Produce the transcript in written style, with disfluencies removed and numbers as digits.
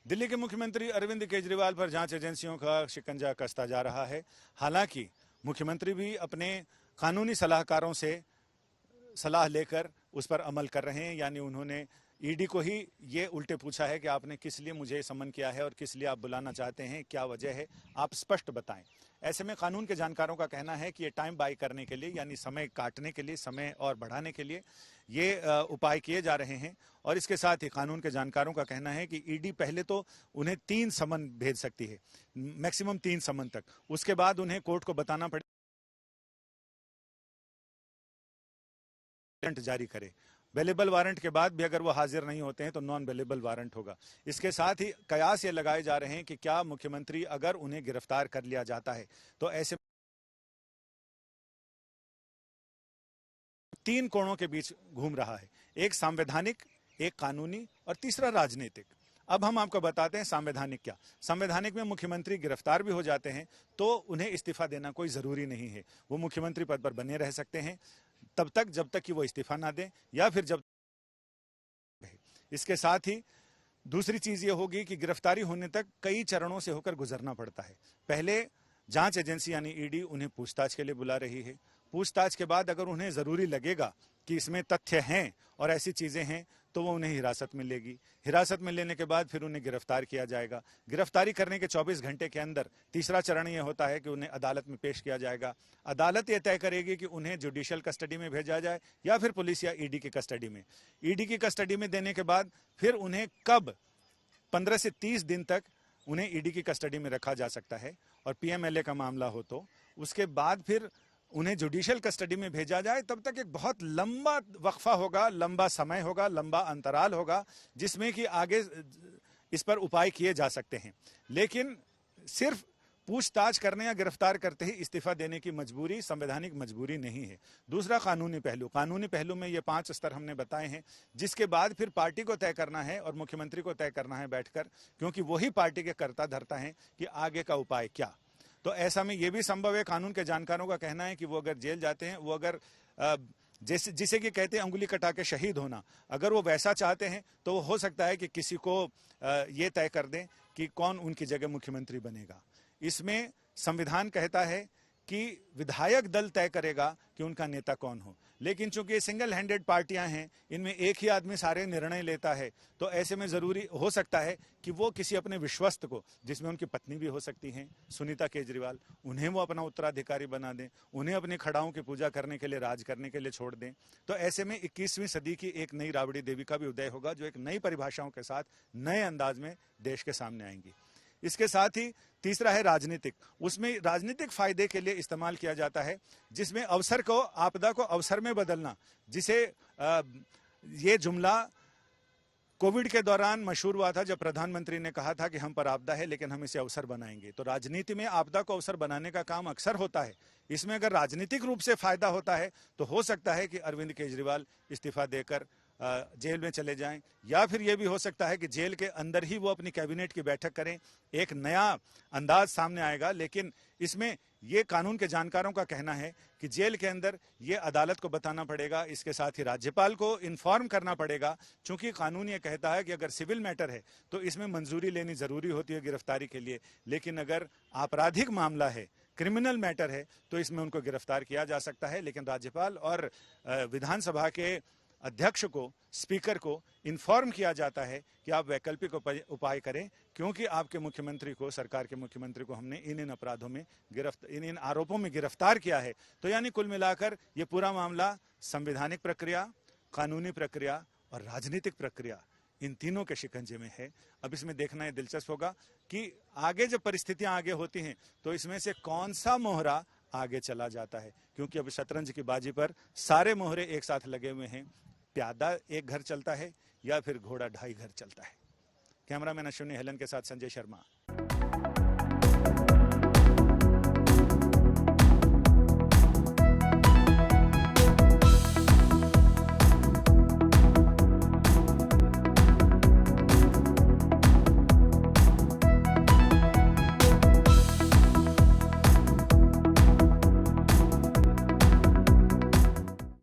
दिल्ली के मुख्यमंत्री अरविंद केजरीवाल पर जांच एजेंसियों का शिकंजा कसता जा रहा है। हालांकि मुख्यमंत्री भी अपने कानूनी सलाहकारों से सलाह लेकर उस पर अमल कर रहे हैं। यानी उन्होंने ईडी को ही ये उल्टे पूछा है कि आपने किस लिए मुझे समन किया है और किस लिए आप बुलाना चाहते हैं, क्या वजह है, आप स्पष्ट बताएं। ऐसे में कानून के जानकारों का कहना है कि ये टाइम बाई करने के लिए, यानी समय काटने के लिए, समय और बढ़ाने के लिए ये उपाय किए जा रहे हैं। और इसके साथ ही कानून के जानकारों का कहना है कि ईडी पहले तो उन्हें 3 समन भेज सकती है, मैक्सिमम 3 समन तक। उसके बाद उन्हें कोर्ट को बताना पड़ेगा जारी करे। वेलेबल वारंट के बाद भी अगर वो हाजिर नहीं होते हैं तो नॉन वेलेबल वारंट होगा। इसके साथ ही कयास ये लगाए जा रहे हैं कि क्या मुख्यमंत्री अगर उन्हें गिरफ्तार कर लिया जाता है तो ऐसे 3 कोणों के बीच घूम रहा है, एक संवैधानिक, एक कानूनी और तीसरा राजनीतिक। अब हम आपको बताते हैं संवैधानिक क्या। संवैधानिक में मुख्यमंत्री गिरफ्तार भी हो जाते हैं तो उन्हें इस्तीफा देना कोई जरूरी नहीं है। वो मुख्यमंत्री पद पर बने रह सकते हैं तब तक जब तक कि वो इस्तीफा ना दें या फिर जब। इसके साथ ही दूसरी चीज ये होगी कि गिरफ्तारी होने तक कई चरणों से होकर गुजरना पड़ता है। पहले जांच एजेंसी यानी ईडी उन्हें पूछताछ के लिए बुला रही है। पूछताछ के बाद अगर उन्हें जरूरी लगेगा कि इसमें तथ्य हैं और ऐसी चीजें हैं तो वो उन्हें हिरासत में लेगी। हिरासत में लेने के बाद फिर उन्हें गिरफ्तार किया जाएगा। गिरफ्तारी करने के 24 घंटे के अंदर तीसरा चरण ये होता है कि उन्हें अदालत में पेश किया जाएगा। अदालत ये तय करेगी कि उन्हें जुडिशियल कस्टडी में भेजा जाए या फिर पुलिस या ईडी की कस्टडी में। ईडी की कस्टडी में देने के बाद फिर उन्हें कब 15 से 30 दिन तक उन्हें ईडी की कस्टडी में रखा जा सकता है। और पीएमएलए का मामला हो तो उसके बाद फिर उन्हें जुडिशियल कस्टडी में भेजा जाए। तब तक एक बहुत लंबा वक्फा होगा, लंबा समय होगा, लंबा अंतराल होगा जिसमें कि आगे इस पर उपाय किए जा सकते हैं। लेकिन सिर्फ पूछताछ करने या गिरफ्तार करते ही इस्तीफा देने की मजबूरी संवैधानिक मजबूरी नहीं है। दूसरा कानूनी पहलू। कानूनी पहलू में ये 5 स्तर हमने बताए हैं जिसके बाद फिर पार्टी को तय करना है और मुख्यमंत्री को तय करना है बैठकर, क्योंकि वही पार्टी के कर्ता धर्ता हैं कि आगे का उपाय क्या। तो ऐसा में यह भी संभव है, कानून के जानकारों का कहना है कि वो अगर जेल जाते हैं, वो अगर जिसे कि कहते हैं अंगुली कटा के शहीद होना, अगर वो वैसा चाहते हैं तो वो हो सकता है कि किसी को ये तय कर दें कि कौन उनकी जगह मुख्यमंत्री बनेगा। इसमें संविधान कहता है कि विधायक दल तय करेगा कि उनका नेता कौन हो, लेकिन चूंकि ये सिंगल हैंडेड पार्टियां हैं, इनमें एक ही आदमी सारे निर्णय लेता है, तो ऐसे में जरूरी हो सकता है कि वो किसी अपने विश्वस्त को, जिसमें उनकी पत्नी भी हो सकती हैं सुनीता केजरीवाल, उन्हें वो अपना उत्तराधिकारी बना दें, उन्हें अपनी खड़ाओं की पूजा करने के लिए, राज करने के लिए छोड़ दें। तो ऐसे में 21वीं सदी की एक नई राबड़ी देवी का भी उदय होगा, जो एक नई परिभाषाओं के साथ नए अंदाज में देश के सामने आएंगी। इसके साथ ही तीसरा है राजनीतिक। उसमें राजनीतिक फायदे के लिए इस्तेमाल किया जाता है, जिसमें अवसर को, आपदा को अवसर में बदलना, जिसे ये जुमला कोविड के दौरान मशहूर हुआ था जब प्रधानमंत्री ने कहा था कि हम पर आपदा है लेकिन हम इसे अवसर बनाएंगे। तो राजनीति में आपदा को अवसर बनाने का काम अक्सर होता है। इसमें अगर राजनीतिक रूप से फायदा होता है तो हो सकता है कि अरविंद केजरीवाल इस्तीफा देकर जेल में चले जाएं, या फिर यह भी हो सकता है कि जेल के अंदर ही वो अपनी कैबिनेट की बैठक करें। एक नया अंदाज सामने आएगा। लेकिन इसमें ये कानून के जानकारों का कहना है कि जेल के अंदर ये अदालत को बताना पड़ेगा, इसके साथ ही राज्यपाल को इन्फॉर्म करना पड़ेगा। चूंकि कानून ये कहता है कि अगर सिविल मैटर है तो इसमें मंजूरी लेनी जरूरी होती है गिरफ्तारी के लिए, लेकिन अगर आपराधिक मामला है, क्रिमिनल मैटर है, तो इसमें उनको गिरफ्तार किया जा सकता है। लेकिन राज्यपाल और विधानसभा के अध्यक्ष को, स्पीकर को इन्फॉर्म किया जाता है कि आप वैकल्पिक उपाय करें, क्योंकि आपके मुख्यमंत्री को, सरकार के मुख्यमंत्री को हमने इन अपराधों में इन आरोपों में गिरफ्तार किया है। तो यानी कुल मिलाकर ये पूरा मामला संवैधानिक प्रक्रिया, कानूनी प्रक्रिया और राजनीतिक प्रक्रिया, इन तीनों के शिकंजे में है। अब इसमें देखना ये दिलचस्प होगा कि आगे जब परिस्थितियां आगे होती हैं तो इसमें से कौन सा मोहरा आगे चला जाता है, क्योंकि अब शतरंज की बाजी पर सारे मोहरे एक साथ लगे हुए हैं। प्यादा एक घर चलता है या फिर घोड़ा 2.5 घर चलता है। कैमरामैन अश्विनी हेलन के साथ संजय शर्मा।